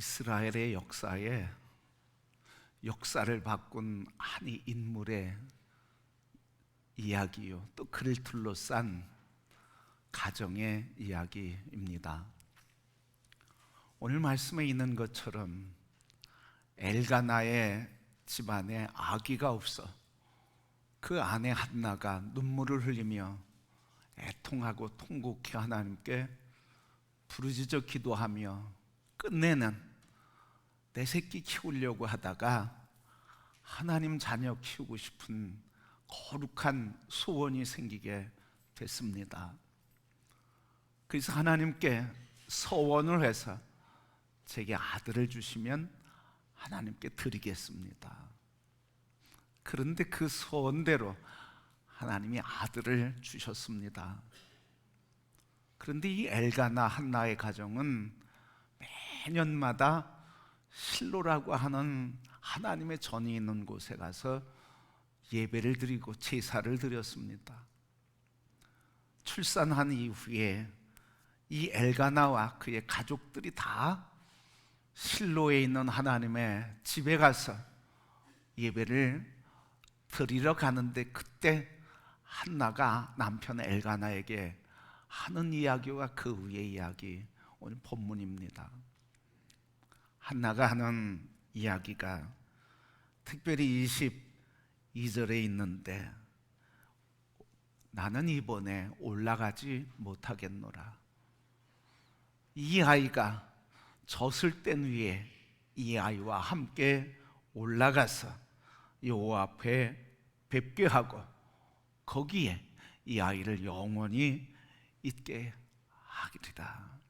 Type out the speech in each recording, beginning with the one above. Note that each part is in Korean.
이스라엘의 역사에 역사를 바꾼 한 인물의 이야기요, 또 그를 둘러싼 가정의 이야기입니다. 오늘 말씀에 있는 것처럼 엘가나의 집안에 아기가 없어 그 아내 한나가 눈물을 흘리며 애통하고 통곡해 하나님께 부르짖어 기도하며 끝내는 내 새끼 키우려고 하다가 하나님 자녀 키우고 싶은 거룩한 소원이 생기게 됐습니다. 그래서 하나님께 서원을 해서 제게 아들을 주시면 하나님께 드리겠습니다. 그런데 그 소원대로 하나님이 아들을 주셨습니다. 그런데 이 엘가나 한나의 가정은 매년마다 실로라고 하는 하나님의 전이 있는 곳에 가서 예배를 드리고 제사를 드렸습니다. 출산한 이후에 이 엘가나와 그의 가족들이 다 실로에 있는 하나님의 집에 가서 예배를 드리러 가는데, 그때 한나가 남편 엘가나에게 하는 이야기와 그 위의 이야기, 오늘 본문입니다. 한나가 하는 이야기가 특별히 22절에 있는데, 나는 이번에 올라가지 못하겠노라. 이 아이가 젖을 땐 위에 이 아이와 함께 올라가서 여호와 앞에 뵙게 하고 거기에 이 아이를 영원히 있게 하리라.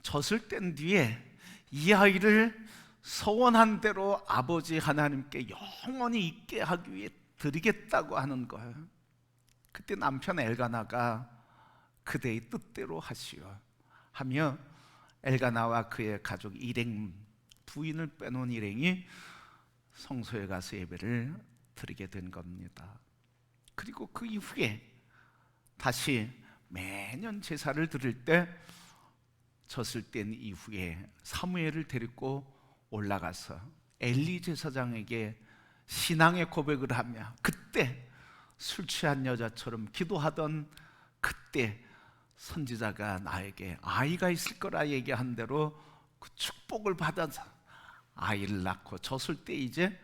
젖을 땐 뒤에 이 아이를 서원한 대로 아버지 하나님께 영원히 있게 하기 위해 드리겠다고 하는 거예요. 그때 남편 엘가나가 그대의 뜻대로 하시오 하며 엘가나와 그의 가족 일행, 부인을 빼놓은 일행이 성소에 가서 예배를 드리게 된 겁니다. 그리고 그 이후에 다시 매년 제사를 드릴 때 젖을 뗀 이후에 사무엘을 데리고 올라가서 엘리 제사장에게 신앙의 고백을 하며, 그때 술 취한 여자처럼 기도하던 그때 선지자가 나에게 아이가 있을 거라 얘기한 대로 그 축복을 받아서 아이를 낳고 젖을 때 이제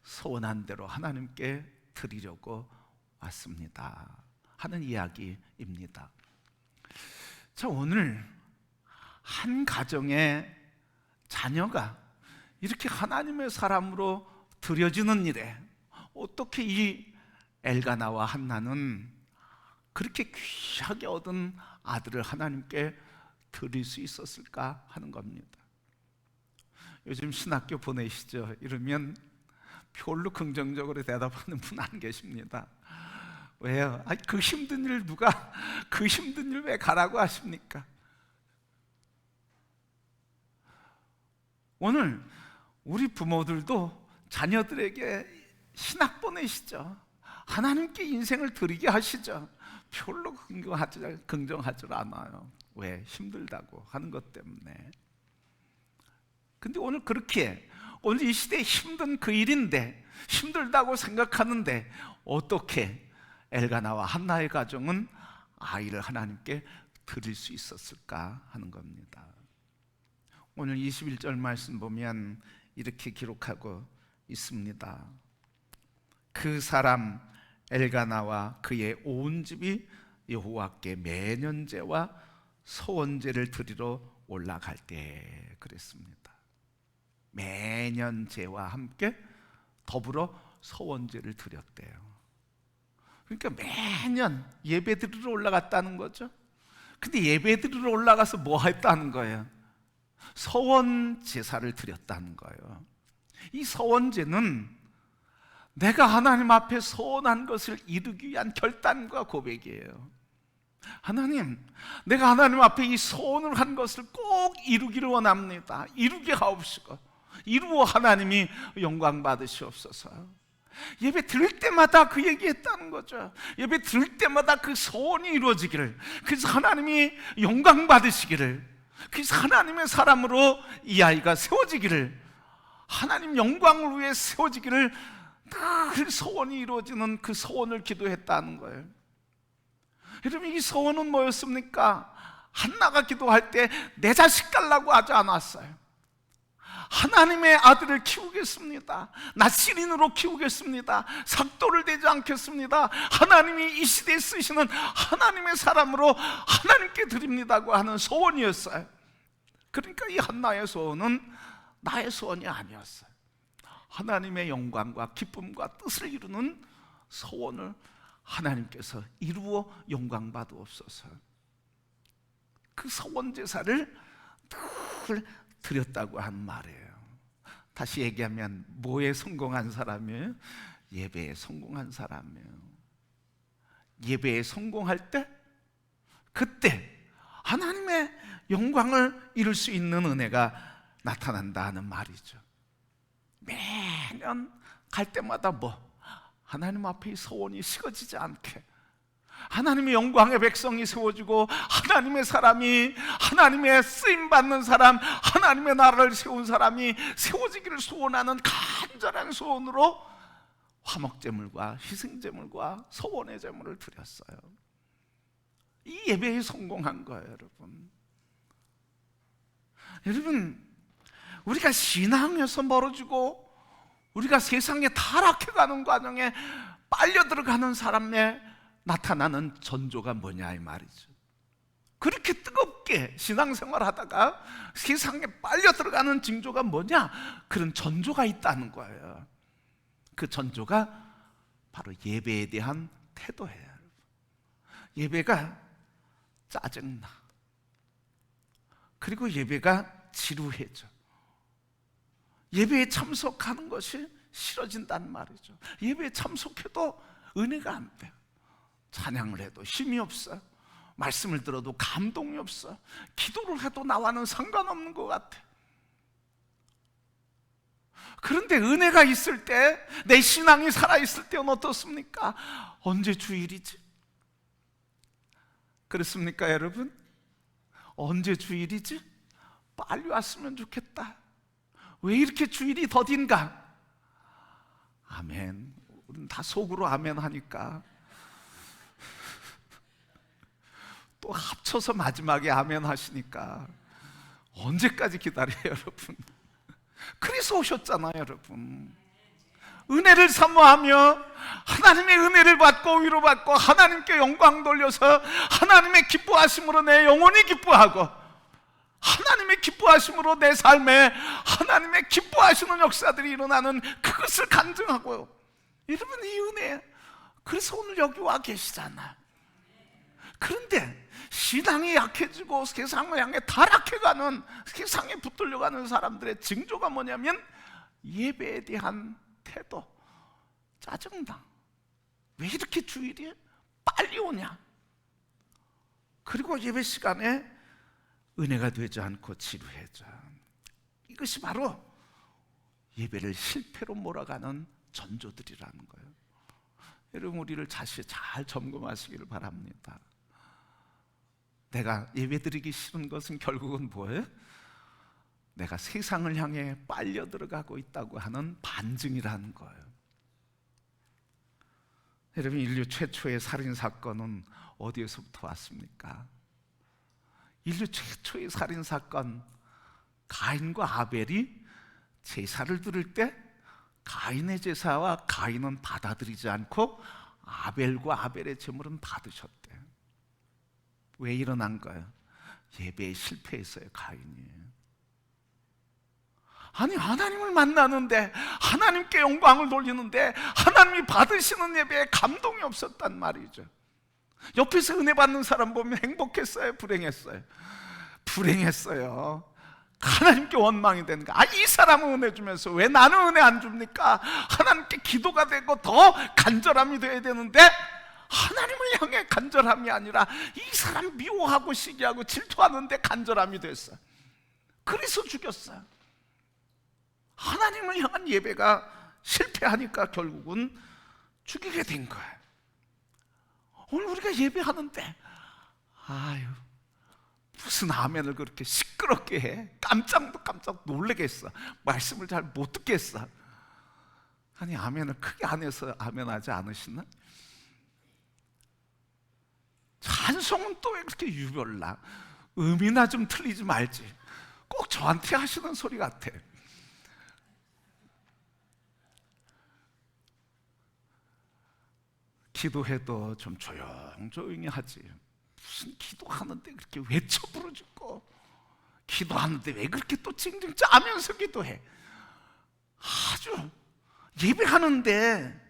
소원한 대로 하나님께 드리려고 왔습니다 하는 이야기입니다. 자, 오늘 한 가정의 자녀가 이렇게 하나님의 사람으로 드려지는 일에 어떻게 이 엘가나와 한나는 그렇게 귀하게 얻은 아들을 하나님께 드릴 수 있었을까 하는 겁니다. 요즘 신학교 보내시죠? 이러면 별로 긍정적으로 대답하는 분 안 계십니다. 왜요? 그 힘든 일 누가 그 힘든 일 왜 가라고 하십니까? 오늘 우리 부모들도 자녀들에게 신학 보내시죠. 하나님께 인생을 드리게 하시죠. 별로 긍정하지 않아요. 왜? 힘들다고 하는 것 때문에. 근데 오늘 그렇게 오늘 이 시대에 힘든 그 일인데, 힘들다고 생각하는데 어떻게 엘가나와 한나의 가정은 아이를 하나님께 드릴 수 있었을까 하는 겁니다. 오늘 21절 말씀 보면 이렇게 기록하고 있습니다. 그 사람 엘가나와 그의 온 집이 여호와께 매년제와 소원제를 드리러 올라갈 때 그랬습니다. 매년제와 함께 더불어 소원제를 드렸대요. 그러니까 매년 예배 드리러 올라갔다는 거죠. 근데 예배 드리러 올라가서 뭐 했다는 거예요? 서원 제사를 드렸다는 거예요. 이 서원제는 내가 하나님 앞에 서원한 것을 이루기 위한 결단과 고백이에요. 하나님, 내가 하나님 앞에 이 서원을 한 것을 꼭 이루기를 원합니다. 이루게 하옵시고 이루어 하나님이 영광 받으시옵소서. 예배 드릴 때마다 그 얘기했다는 거죠. 예배 드릴 때마다 그 소원이 이루어지기를, 그래서 하나님이 영광 받으시기를, 그래서 하나님의 사람으로 이 아이가 세워지기를, 하나님 영광을 위해 세워지기를 늘 소원이 이루어지는 그 소원을 기도했다는 거예요. 여러분, 이 소원은 뭐였습니까? 한나가 기도할 때 내 자식 달라고 하지 않았어요. 하나님의 아들을 키우겠습니다. 나 시린으로 키우겠습니다. 삭도를 대지 않겠습니다. 하나님이 이 시대에 쓰시는 하나님의 사람으로 하나님께 드립니다고 하는 소원이었어요. 그러니까 이 한나의 소원은 나의 소원이 아니었어요. 하나님의 영광과 기쁨과 뜻을 이루는 소원을 하나님께서 이루어 영광 받으옵소서. 그 소원 제사를 늘 드렸다고 하는 말이에요. 다시 얘기하면 뭐에 성공한 사람이에요? 예배에 성공한 사람이에요. 예배에 성공할 때, 그때 하나님의 영광을 이룰 수 있는 은혜가 나타난다 하는 말이죠. 매년 갈 때마다 하나님 앞에 이 소원이 식어지지 않게, 하나님의 영광의 백성이 세워지고 하나님의 사람이, 하나님의 쓰임받는 사람, 하나님의 나라를 세운 사람이 세워지기를 소원하는 간절한 소원으로 화목제물과 희생제물과 소원의 제물을 드렸어요. 이 예배에 성공한 거예요. 여러분, 우리가 신앙에서 멀어지고 우리가 세상에 타락해가는 과정에 빨려 들어가는 사람의 나타나는 전조가 뭐냐 이 말이죠. 그렇게 뜨겁게 신앙생활 하다가 세상에 빨려 들어가는 징조가 뭐냐? 그런 전조가 있다는 거예요. 그 전조가 바로 예배에 대한 태도예요. 예배가 짜증나, 그리고 예배가 지루해져, 예배에 참석하는 것이 싫어진다는 말이죠. 예배에 참석해도 은혜가 안 돼요. 찬양을 해도 힘이 없어, 말씀을 들어도 감동이 없어, 기도를 해도 나와는 상관없는 것 같아. 그런데 은혜가 있을 때, 내 신앙이 살아있을 때는 어떻습니까? 언제 주일이지? 그렇습니까 여러분? 언제 주일이지? 빨리 왔으면 좋겠다. 왜 이렇게 주일이 더딘가? 아멘. 우리는 다 속으로 아멘 하니까 또 합쳐서 마지막에 아멘 하시니까 언제까지 기다려요 여러분? 그래서 오셨잖아요 여러분. 은혜를 사모하며 하나님의 은혜를 받고 위로받고 하나님께 영광 돌려서 하나님의 기뻐하심으로 내 영혼이 기뻐하고 하나님의 기뻐하심으로 내 삶에 하나님의 기뻐하시는 역사들이 일어나는 그것을 간증하고요. 여러분, 이 은혜, 그래서 오늘 여기 와 계시잖아요. 그런데 신앙이 약해지고 세상을 향해 타락해가는, 세상에 붙들려가는 사람들의 징조가 뭐냐면 예배에 대한 태도, 짜증나. 왜 이렇게 주일이 빨리 오냐? 그리고 예배 시간에 은혜가 되지 않고 지루해져. 이것이 바로 예배를 실패로 몰아가는 전조들이라는 거예요. 여러분, 우리를 다시 잘 점검하시기를 바랍니다. 내가 예배드리기 싫은 것은 결국은 뭐예요? 내가 세상을 향해 빨려 들어가고 있다고 하는 반증이라는 거예요. 여러분, 인류 최초의 살인사건은 어디에서부터 왔습니까? 인류 최초의 살인사건, 가인과 아벨이 제사를 드릴 때 가인의 제사와 가인은 받아들이지 않고 아벨과 아벨의 제물은 받으셨대요. 왜 일어난 거예요? 예배에 실패했어요, 가인이. 아니, 하나님을 만나는데, 하나님께 영광을 돌리는데 하나님이 받으시는 예배에 감동이 없었단 말이죠. 옆에서 은혜 받는 사람 보면 행복했어요, 불행했어요? 불행했어요. 하나님께 원망이 되는 거야. 이 사람은 은혜 주면서 왜 나는 은혜 안 줍니까? 하나님께 기도가 되고 더 간절함이 돼야 되는데 하나님을 향해 간절함이 아니라 이 사람 미워하고 시기하고 질투하는데 간절함이 됐어요. 그래서 죽였어요. 하나님을 향한 예배가 실패하니까 결국은 죽이게 된 거예요. 오늘 우리가 예배하는데 무슨 아멘을 그렇게 시끄럽게 해? 깜짝도 깜짝 놀라게 했어. 말씀을 잘 못 듣게 했어. 아니, 아멘을 크게 안 해서 아멘하지 않으시나? 찬송은 또 왜 그렇게 유별나? 음이나 좀 틀리지 말지. 꼭 저한테 하시는 소리 같아. 기도해도 좀 조용조용히 하지. 무슨 기도하는데 그렇게 외쳐 부르짖고, 기도하는데 왜 그렇게 또 징징 짜면서 기도해? 아주 예배하는데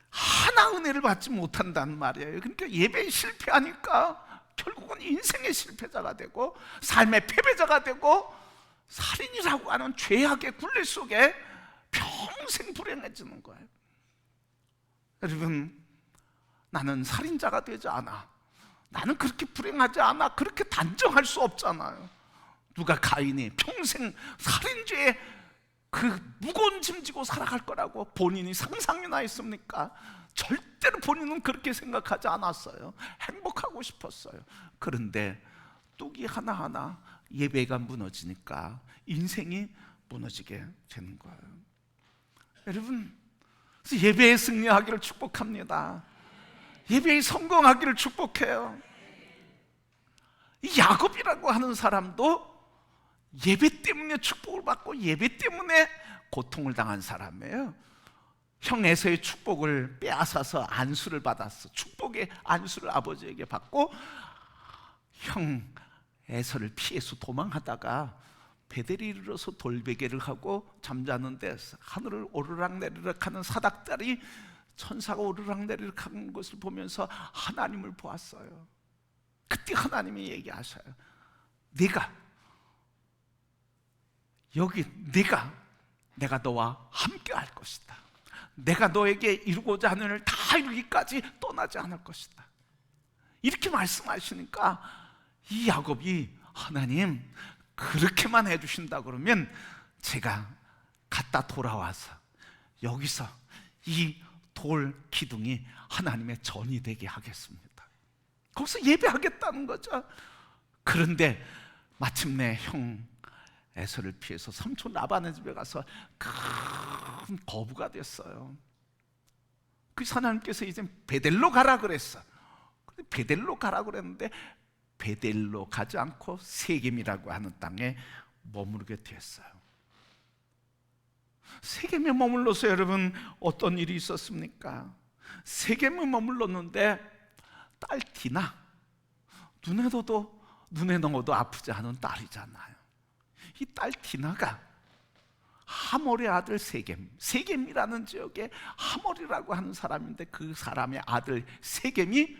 하나 은혜를 받지 못한다는 말이에요. 그러니까 예배에 실패하니까 결국은 인생의 실패자가 되고 삶의 패배자가 되고 살인이라고 하는 죄악의 굴레 속에 평생 불행해지는 거예요. 여러분, 나는 살인자가 되지 않아, 나는 그렇게 불행하지 않아, 그렇게 단정할 수 없잖아요. 누가 가인이 평생 살인죄에 그 무거운 짐 지고 살아갈 거라고 본인이 상상이나 했습니까? 절대로 본인은 그렇게 생각하지 않았어요. 행복하고 싶었어요. 그런데 뚝이 하나하나 예배가 무너지니까 인생이 무너지게 되는 거예요. 여러분, 예배에 승리하기를 축복합니다. 예배에 성공하기를 축복해요. 이 야곱이라고 하는 사람도 예배 때문에 축복을 받고 예배 때문에 고통을 당한 사람이에요. 형 에서의 축복을 빼앗아서 안수를 받았어. 축복의 안수를 아버지에게 받고 형 에서를 피해서 도망하다가 베델에 이르러서 돌베개를 하고 잠자는데 하늘을 오르락내리락 하는 사닥다리 천사가 오르락내리락 하는 것을 보면서 하나님을 보았어요. 그때 하나님이 얘기하셔요. 내가 너와 함께 할 것이다. 내가 너에게 이루고자 하는 일을 다 이루기까지 떠나지 않을 것이다. 이렇게 말씀하시니까 이 야곱이 하나님 그렇게만 해주신다 그러면 제가 갔다 돌아와서 여기서 이 돌 기둥이 하나님의 전이 되게 하겠습니다. 거기서 예배하겠다는 거죠. 그런데 마침내 형 에서를 피해서 삼촌 라반의 집에 가서 큰 거부가 됐어요. 그래서 하나님께서 이제 베델로 가라 그랬어. 베델로 가라 그랬는데 베델로 가지 않고 세겜이라고 하는 땅에 머무르게 됐어요. 세겜에 머물러서 여러분 어떤 일이 있었습니까? 세겜에 머물렀는데 딸 디나, 눈에 넣어도 아프지 않은 딸이잖아요. 이 딸 디나가 하몰의 아들 세겜이라는 지역에 하몰이라고 하는 사람인데 그 사람의 아들 세겜이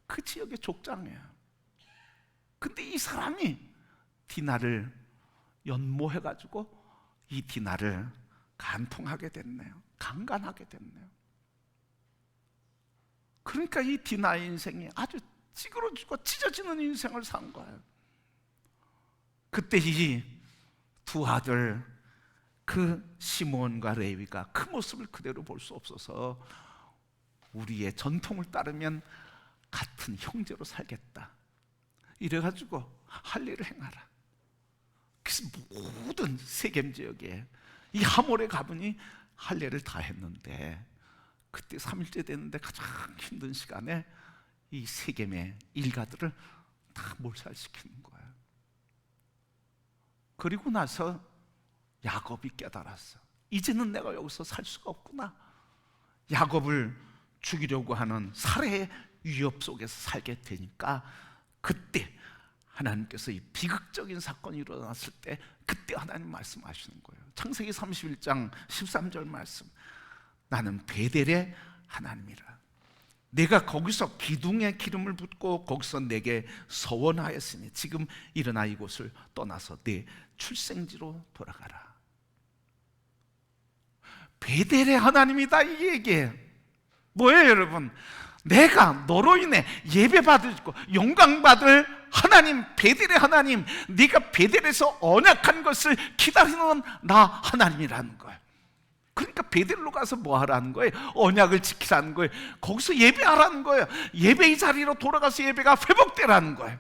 그 지역의 족장이에요. 근데 이 사람이 디나를 연모해가지고 이 디나를 간통하게 됐네요. 강간하게 됐네요. 그러니까 이 디나의 인생이 아주 찌그러지고 찢어지는 인생을 산 거예요. 그때 이 두 아들 그 시므온과 레위가 그 모습을 그대로 볼 수 없어서 우리의 전통을 따르면 같은 형제로 살겠다 이래가지고 할 일을 행하라. 그래서 모든 세겜 지역에 이 하몰의 가문이 할 일을 다 했는데 그때 3일째 됐는데 가장 힘든 시간에 이 세겜의 일가들을 다 몰살시키는 거예요. 그리고 나서 야곱이 깨달았어. 이제는 내가 여기서 살 수가 없구나. 야곱을 죽이려고 하는 살해의 위협 속에서 살게 되니까 그때 하나님께서 이 비극적인 사건이 일어났을 때 그때 하나님 말씀하시는 거예요. 창세기 31장 13절 말씀. 나는 베델의 하나님이라. 내가 거기서 기둥에 기름을 붓고 거기서 내게 서원하였으니 지금 일어나 이곳을 떠나서 내 출생지로 돌아가라. 베델의 하나님이다 이 얘기예요. 뭐예요 여러분? 내가 너로 인해 예배받을 영광받을 하나님, 베델의 하나님, 네가 베델에서 언약한 것을 기다리는 나 하나님이라는 거예요. 그러니까 베델로 가서 뭐 하라는 거예요? 언약을 지키라는 거예요. 거기서 예배하라는 거예요. 예배의 자리로 돌아가서 예배가 회복되라는 거예요.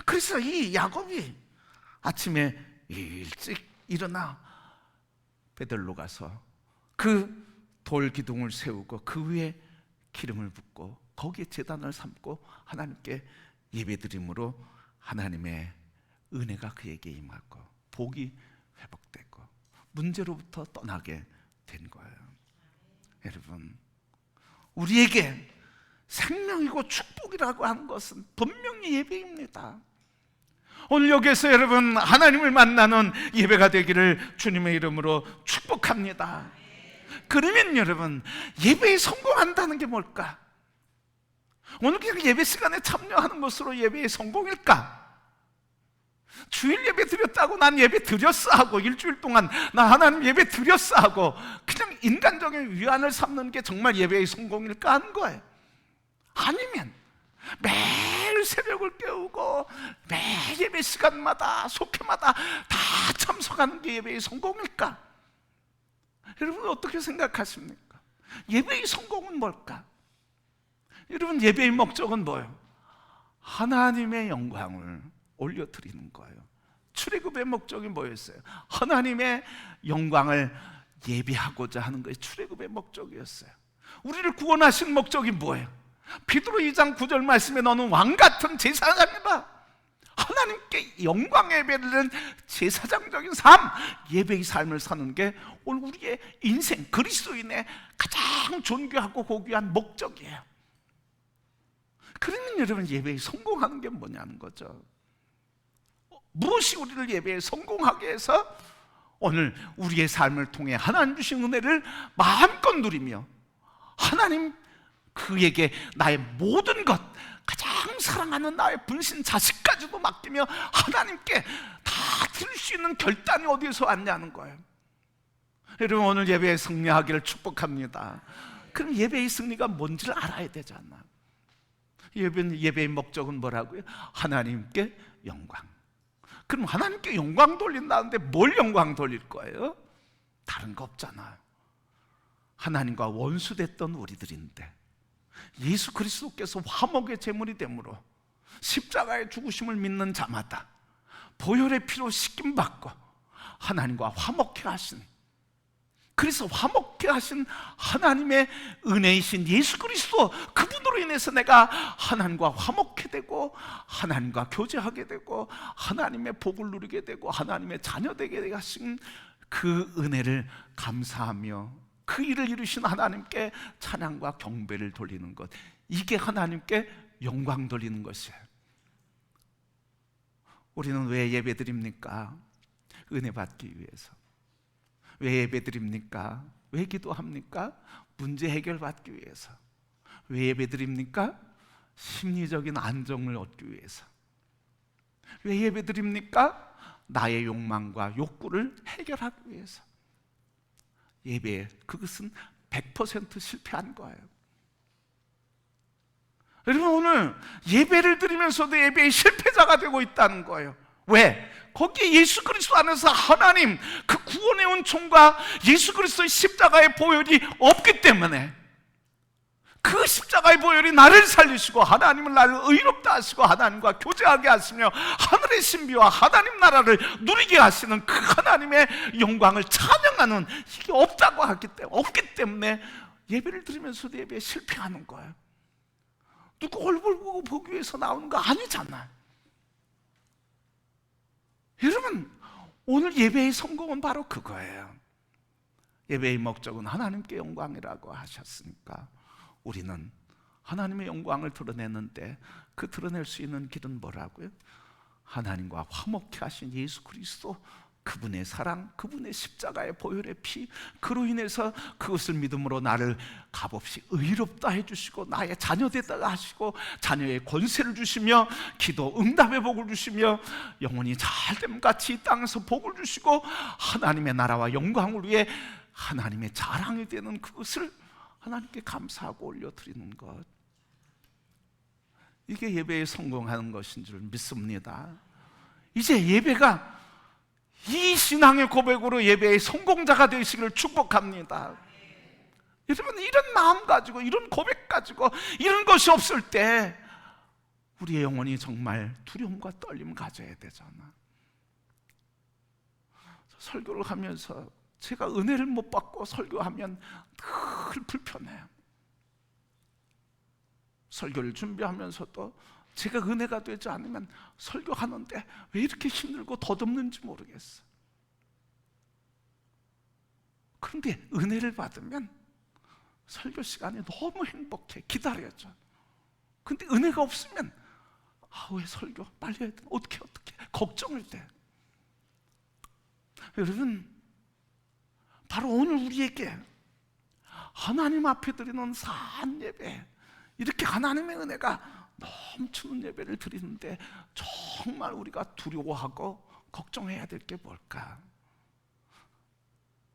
그래서 이 야곱이 아침에 일찍 일어나 베들로 가서 그 돌 기둥을 세우고 그 위에 기름을 붓고 거기에 제단을 삼고 하나님께 예배드림으로 하나님의 은혜가 그에게 임하고 복이 회복되고 문제로부터 떠나게 된 거예요. 여러분, 우리에게 생명이고 축복이라고 하는 것은 분명히 예배입니다. 오늘 여기서 여러분 하나님을 만나는 예배가 되기를 주님의 이름으로 축복합니다. 그러면 여러분, 예배에 성공한다는 게 뭘까? 오늘 그냥 예배 시간에 참여하는 것으로 예배의 성공일까? 주일 예배 드렸다고 난 예배 드렸어 하고 일주일 동안 나 하나님 예배 드렸어 하고 그냥 인간적인 위안을 삼는 게 정말 예배의 성공일까 하는 거예요. 아니면 매일 새벽을 깨우고 매 예배 시간마다 속회마다 다 참석하는 게 예배의 성공일까? 여러분 어떻게 생각하십니까? 예배의 성공은 뭘까? 여러분, 예배의 목적은 뭐예요? 하나님의 영광을 올려드리는 거예요. 출애굽의 목적이 뭐였어요? 하나님의 영광을 예배하고자 하는 것이 출애굽의 목적이었어요. 우리를 구원하신 목적이 뭐예요? 베드로 2장 9절 말씀에 너는 왕같은 제사장이다. 하나님께 영광의 예배를 드리는 제사장적인 삶, 예배의 삶을 사는 게 오늘 우리의 인생, 그리스도인의 가장 존귀하고 고귀한 목적이에요. 그러면 여러분, 예배에 성공하는 게 뭐냐는 거죠. 무엇이 우리를 예배에 성공하게 해서 오늘 우리의 삶을 통해 하나님 주신 은혜를 마음껏 누리며 하나님 그에게 나의 모든 것, 가장 사랑하는 나의 분신 자식까지도 맡기며 하나님께 다 드릴 수 있는 결단이 어디에서 왔냐는 거예요. 여러분, 오늘 예배에 승리하기를 축복합니다. 그럼 예배의 승리가 뭔지를 알아야 되잖아. 예배의 목적은 뭐라고요? 하나님께 영광. 그럼 하나님께 영광 돌린다는데 뭘 영광 돌릴 거예요? 다른 거 없잖아요. 하나님과 원수됐던 우리들인데 예수 그리스도께서 화목의 제물이 되므로 십자가의 죽으심을 믿는 자마다 보혈의 피로 씻김받고 하나님과 화목케 하신, 그래서 화목케 하신 하나님의 은혜이신 예수 그리스도, 그분으로 인해서 내가 하나님과 화목케 되고 하나님과 교제하게 되고 하나님의 복을 누리게 되고 하나님의 자녀 되게 하신 그 은혜를 감사하며 그 일을 이루신 하나님께 찬양과 경배를 돌리는 것, 이게 하나님께 영광 돌리는 것이에요. 우리는 왜 예배드립니까? 은혜 받기 위해서. 왜 예배드립니까? 왜 기도합니까? 문제 해결 받기 위해서. 왜 예배드립니까? 심리적인 안정을 얻기 위해서. 왜 예배드립니까? 나의 욕망과 욕구를 해결하기 위해서. 예배, 그것은 100% 실패한 거예요. 여러분, 오늘 예배를 드리면서도 예배의 실패자가 되고 있다는 거예요. 왜? 거기에 예수 그리스도 안에서 하나님 그 구원의 은총과 예수 그리스도의 십자가의 보혈이 없기 때문에, 그 십자가의 보혈이 나를 살리시고 하나님을 나를 의롭다 하시고 하나님과 교제하게 하시며 하늘의 신비와 하나님 나라를 누리게 하시는 그 하나님의 영광을 찬양하는 이게 없기 때문에 예배를 드리면서도 예배에 실패하는 거예요. 누구 얼굴 보기 위해서 나오는 거 아니잖아요. 여러분, 오늘 예배의 성공은 바로 그거예요. 예배의 목적은 하나님께 영광이라고 하셨으니까 우리는 하나님의 영광을 드러내는데 그 드러낼 수 있는 길은 뭐라고요? 하나님과 화목케 하신 예수 그리스도, 그분의 사랑, 그분의 십자가의 보혈의 피, 그로 인해서 그것을 믿음으로 나를 값없이 의롭다 해주시고 나의 자녀 되다가 하시고 자녀의 권세를 주시며 기도 응답의 복을 주시며 영혼이 잘됨같이 이 땅에서 복을 주시고 하나님의 나라와 영광을 위해 하나님의 자랑이 되는 그것을 하나님께 감사하고 올려드리는 것, 이게 예배에 성공하는 것인 줄 믿습니다. 이제 예배가 이 신앙의 고백으로 예배의 성공자가 되시기를 축복합니다. 여러분, 이런 마음 가지고 이런 고백 가지고 이런 것이 없을 때 우리의 영혼이 정말 두려움과 떨림을 가져야 되잖아. 설교를 하면서 제가 은혜를 못 받고 설교하면 늘 불편해요. 설교를 준비하면서도 제가 은혜가 되지 않으면 설교하는데 왜 이렇게 힘들고 덧없는지 모르겠어요. 그런데 은혜를 받으면 설교 시간이 너무 행복해. 기다려져. 근데 은혜가 없으면 왜 설교 빨리 해야 돼? 어떻게 걱정을 돼. 여러분, 바로 오늘 우리에게 하나님 앞에 드리는 사한 예배, 이렇게 하나님의 은혜가 넘치는 예배를 드리는데 정말 우리가 두려워하고 걱정해야 될 게 뭘까?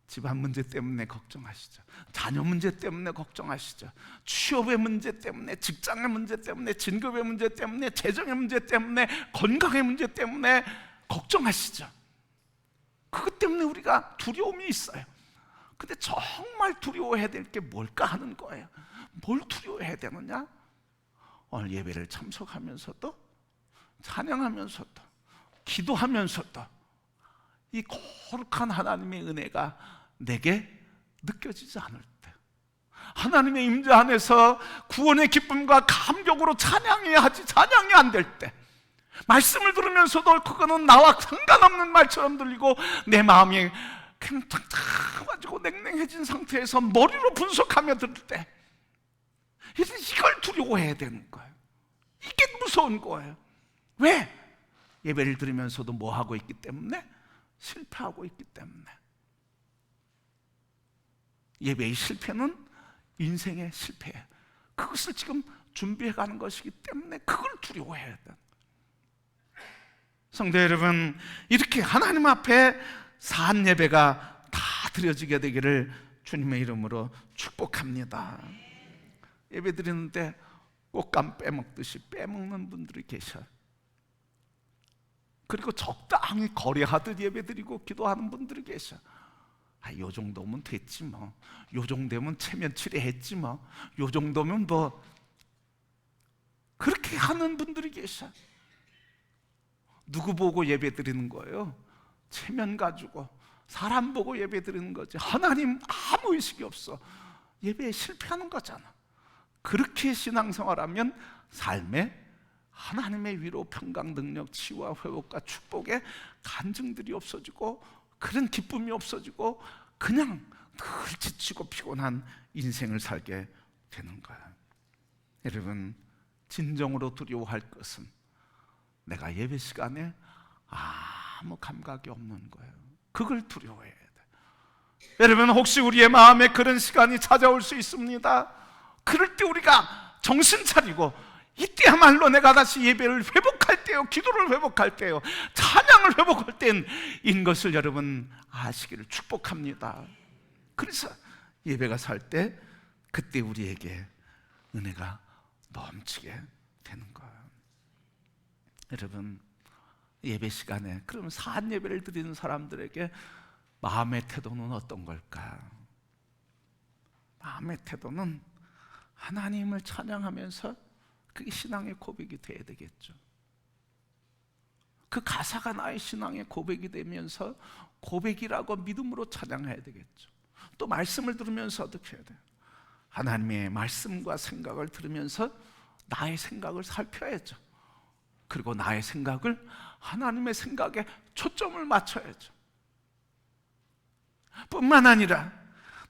집안 문제 때문에 걱정하시죠. 자녀 문제 때문에 걱정하시죠. 취업의 문제 때문에, 직장의 문제 때문에, 진급의 문제 때문에, 재정의 문제 때문에, 건강의 문제 때문에 걱정하시죠. 그것 때문에 우리가 두려움이 있어요. 근데 정말 두려워해야 될 게 뭘까 하는 거예요. 뭘 두려워해야 되느냐? 오늘 예배를 참석하면서도, 찬양하면서도, 기도하면서도 이 거룩한 하나님의 은혜가 내게 느껴지지 않을 때, 하나님의 임재 안에서 구원의 기쁨과 감격으로 찬양해야 하지 찬양이 안 될 때, 말씀을 들으면서도 그거는 나와 상관없는 말처럼 들리고 내 마음이 그냥 탁탁해가지고 냉랭해진 상태에서 머리로 분석하며 들을 때, 이걸 두려워해야 되는 거예요. 이게 무서운 거예요. 왜? 예배를 들으면서도 뭐 하고 있기 때문에? 실패하고 있기 때문에. 예배의 실패는 인생의 실패예요. 그것을 지금 준비해가는 것이기 때문에 그걸 두려워해야 돼요. 성도 여러분, 이렇게 하나님 앞에 사한 예배가 다 드려지게 되기를 주님의 이름으로 축복합니다. 예배 드리는데 꽃감 빼먹듯이 빼먹는 분들이 계셔요. 그리고 적당히 거래하듯 예배 드리고 기도하는 분들이 계셔. 요 정도면 됐지 뭐, 요 정도면 체면 칠해했지 뭐, 요 정도면 뭐, 그렇게 하는 분들이 계셔. 누구 보고 예배 드리는 거예요? 체면 가지고 사람 보고 예배 드리는 거지. 하나님 아무 의식이 없어. 예배에 실패하는 거잖아. 그렇게 신앙생활하면 삶에 하나님의 위로, 평강, 능력, 치유와 회복과 축복의 간증들이 없어지고, 그런 기쁨이 없어지고, 그냥 늘 지치고 피곤한 인생을 살게 되는 거야. 여러분, 진정으로 두려워할 것은 내가 예배 시간에 아무 감각이 없는 거예요. 그걸 두려워해야 돼. 여러분, 혹시 우리의 마음에 그런 시간이 찾아올 수 있습니다. 그럴 때 우리가 정신 차리고, 이때야말로 내가 다시 예배를 회복할 때요, 기도를 회복할 때요, 찬양을 회복할 때인 것을 여러분 아시기를 축복합니다. 그래서 예배가 살 때 그때 우리에게 은혜가 넘치게 되는 거예요. 여러분, 예배 시간에 그럼 사한 예배를 드리는 사람들에게 마음의 태도는 어떤 걸까? 마음의 태도는 하나님을 찬양하면서 그게 신앙의 고백이 돼야 되겠죠. 그 가사가 나의 신앙의 고백이 되면서 고백이라고 믿음으로 찬양해야 되겠죠. 또 말씀을 들으면서 어떻게 해야 돼요? 하나님의 말씀과 생각을 들으면서 나의 생각을 살펴야죠. 그리고 나의 생각을 하나님의 생각에 초점을 맞춰야죠. 뿐만 아니라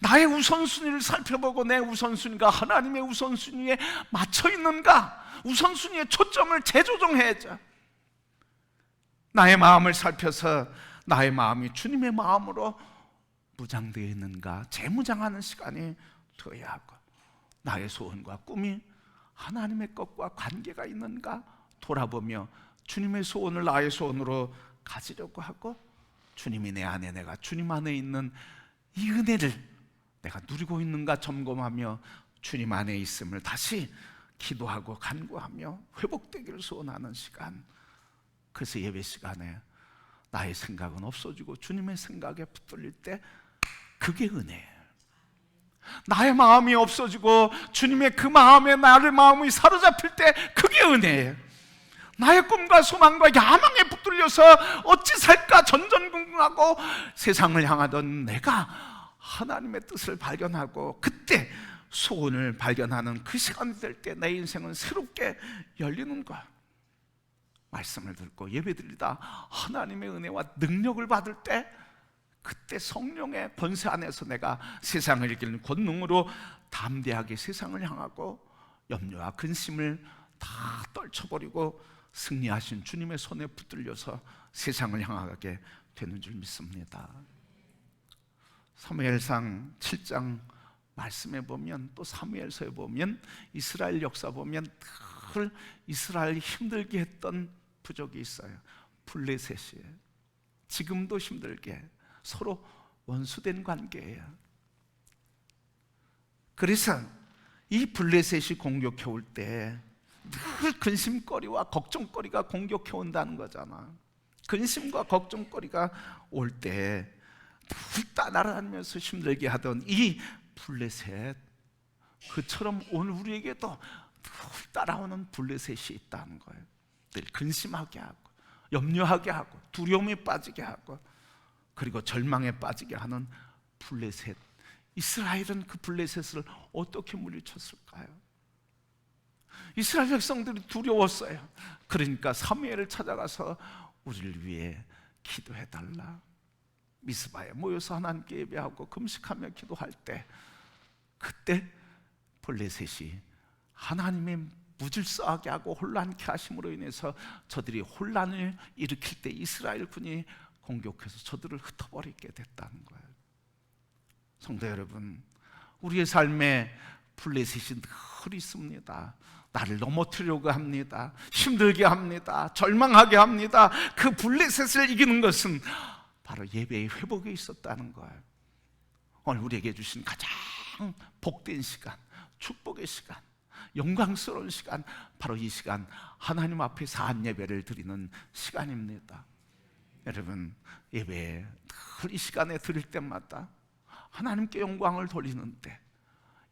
나의 우선순위를 살펴보고 내 우선순위가 하나님의 우선순위에 맞춰 있는가, 우선순위의 초점을 재조정해야죠. 나의 마음을 살펴서 나의 마음이 주님의 마음으로 무장되어 있는가 재무장하는 시간이 되어야 하고, 나의 소원과 꿈이 하나님의 것과 관계가 있는가 돌아보며 주님의 소원을 나의 소원으로 가지려고 하고, 주님이 내 안에, 내가 주님 안에 있는 이 은혜를 내가 누리고 있는가 점검하며 주님 안에 있음을 다시 기도하고 간구하며 회복되기를 소원하는 시간. 그래서 예배 시간에 나의 생각은 없어지고 주님의 생각에 붙들릴 때 그게 은혜예요. 나의 마음이 없어지고 주님의 그 마음에 나를 마음이 사로잡힐 때 그게 은혜예요. 나의 꿈과 소망과 야망에 붙들려서 어찌 살까 전전긍긍하고 세상을 향하던 내가 하나님의 뜻을 발견하고 그때 소원을 발견하는 그 시간이 될 때 내 인생은 새롭게 열리는 거야. 말씀을 듣고 예배드리다 하나님의 은혜와 능력을 받을 때 그때 성령의 권세 안에서 내가 세상을 이기는 권능으로 담대하게 세상을 향하고 염려와 근심을 다 떨쳐버리고 승리하신 주님의 손에 붙들려서 세상을 향하게 되는 줄 믿습니다. 사무엘상 7장 말씀에 보면, 또 사무엘서에 보면, 이스라엘 역사 보면 늘 이스라엘이 힘들게 했던 부족이 있어요. 블레셋이에요. 지금도 힘들게 서로 원수된 관계예요. 그래서 이 블레셋이 공격해 올 때 늘 근심거리와 걱정거리가 공격해 온다는 거잖아. 근심과 걱정거리가 올 때 늘 따라다니면서 힘들게 하던 이 블레셋, 그처럼 오늘 우리에게도 늘 따라오는 블레셋이 있다는 거예요. 늘 근심하게 하고 염려하게 하고 두려움에 빠지게 하고 그리고 절망에 빠지게 하는 블레셋. 이스라엘은 그 블레셋을 어떻게 물리쳤을까요? 이스라엘 백성들이 두려웠어요. 그러니까 사무엘을 찾아가서 우리를 위해 기도해달라. 미스바에 모여서 하나님께 예배하고 금식하며 기도할 때 그때 블레셋이 하나님의 무질서하게 하고 혼란케 하심으로 인해서 저들이 혼란을 일으킬 때 이스라엘 군이 공격해서 저들을 흩어버리게 됐다는 거예요. 성도 여러분, 우리의 삶에 블레셋이 늘 있습니다. 나를 넘어뜨리려고 합니다. 힘들게 합니다. 절망하게 합니다. 그 블레셋을 이기는 것은 바로 예배의 회복에 있었다는 거예요. 오늘 우리에게 주신 가장 복된 시간, 축복의 시간, 영광스러운 시간, 바로 이 시간, 하나님 앞에 사한 예배를 드리는 시간입니다. 여러분, 예배 늘 이 시간에 드릴 때마다 하나님께 영광을 돌리는데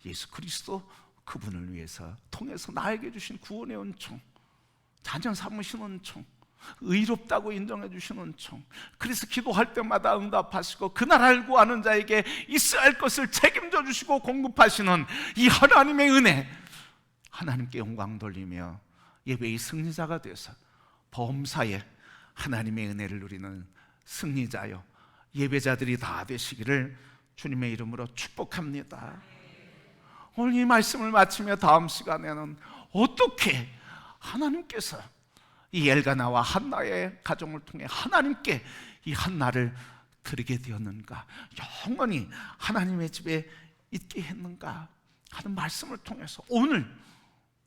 예수 그리스도 그분을 위해서 통해서 나에게 주신 구원의 은총, 자녀 삼으신 은총, 의롭다고 인정해 주신 은총, 그래서 기도할 때마다 응답하시고 그날 알고 아는 자에게 있어야 할 것을 책임져 주시고 공급하시는 이 하나님의 은혜, 하나님께 영광 돌리며 예배의 승리자가 되어서 범사에 하나님의 은혜를 누리는 승리자요 예배자들이 다 되시기를 주님의 이름으로 축복합니다. 오늘 이 말씀을 마치며 다음 시간에는 어떻게 하나님께서 이 엘가나와 한나의 가정을 통해 하나님께 이 한나를 드리게 되었는가, 영원히 하나님의 집에 있게 했는가 하는 말씀을 통해서 오늘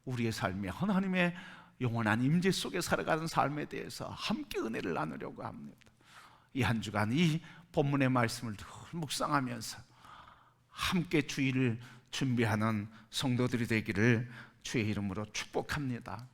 우리의 삶에 하나님의 영원한 임재 속에 살아가는 삶에 대해서 함께 은혜를 나누려고 합니다. 이 한 주간 이 본문의 말씀을 늘 묵상하면서 함께 주일을 준비하는 성도들이 되기를 주의 이름으로 축복합니다.